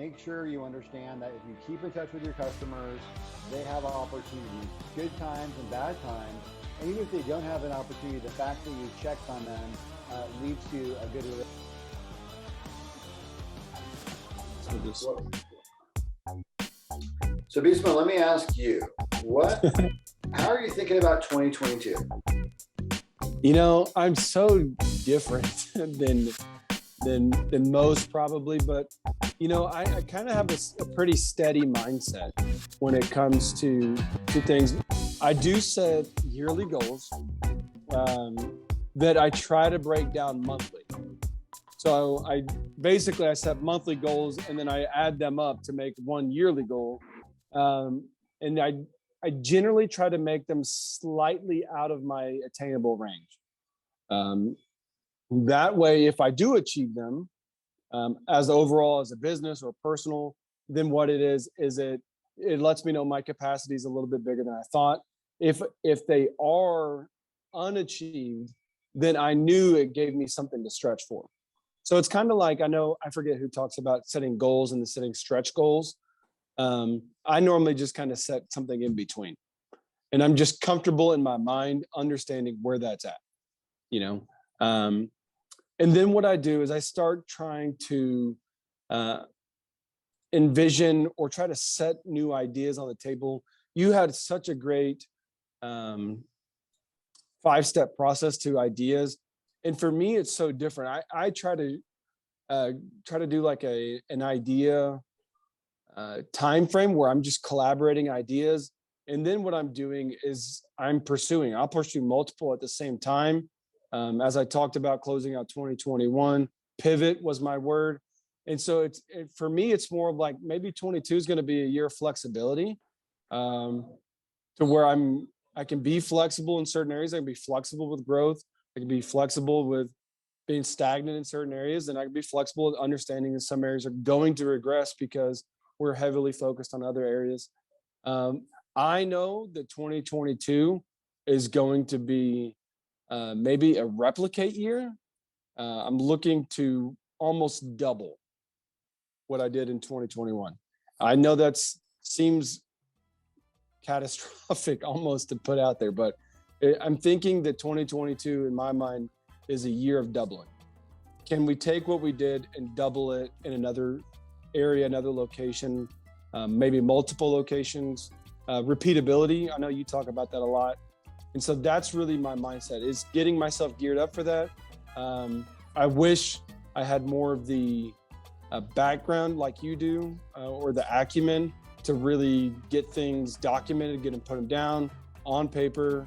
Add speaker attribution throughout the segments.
Speaker 1: make sure you understand that if you keep in touch with your customers, they have opportunities, good times and bad times. And even if they don't have an opportunity, the fact that you checked on them leads to a good relationship. So Beastmode, let me ask you, how are you thinking about 2022?
Speaker 2: You know, I'm so different than most probably, but you know, I kind of have a pretty steady mindset when it comes to things. I do set yearly goals that I try to break down monthly. So I set monthly goals and then I add them up to make one yearly goal. And I generally try to make them slightly out of my attainable range. That way, if I do achieve them, as overall as a business or personal, then what it is it lets me know my capacity is a little bit bigger than I thought. If they are unachieved, then I knew it gave me something to stretch for. So it's kind of like, I forget who talks about setting goals and setting stretch goals. I normally just kind of set something in between, and I'm just comfortable in my mind understanding where that's at, you know. And then what I do is I start trying to envision or try to set new ideas on the table. You had such a great 5-step process to ideas. And for me, it's so different. I try to do like an idea time frame where I'm just collaborating ideas. And then what I'm doing is I'll pursue multiple at the same time. As I talked about closing out 2021, pivot was my word. And so for me, it's more of like maybe 22 is going to be a year of flexibility, to where I can be flexible in certain areas. I can be flexible with growth. I can be flexible with being stagnant in certain areas, and I can be flexible with understanding that some areas are going to regress because we're heavily focused on other areas. I know that 2022 is going to be maybe a replicate year. I'm looking to almost double what I did in 2021. I know that seems catastrophic almost to put out there, but I'm thinking that 2022 in my mind is a year of doubling. Can we take what we did and double it in another area, another location, maybe multiple locations? Repeatability, I know you talk about that a lot. And so that's really my mindset, is getting myself geared up for that. I wish I had more of the background like you do, or the acumen to really get things documented, put them down on paper,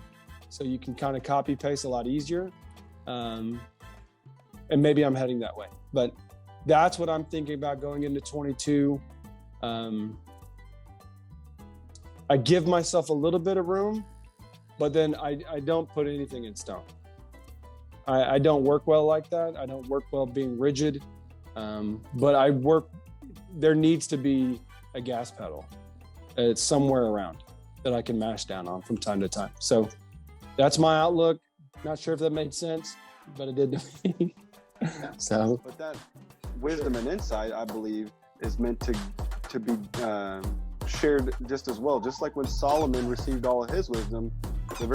Speaker 2: so you can kind of copy paste a lot easier. And maybe I'm heading that way, but that's what I'm thinking about going into 22. I give myself a little bit of room, but then I don't put anything in stone. I don't work well like that. I don't work well being rigid, but there needs to be a gas pedal. It's somewhere around that I can mash down on from time to time. So that's my outlook. Not sure if that made sense, but it did to me. So,
Speaker 3: but that wisdom and insight, I believe, is meant to be shared just as well. Just like when Solomon received all of his wisdom, the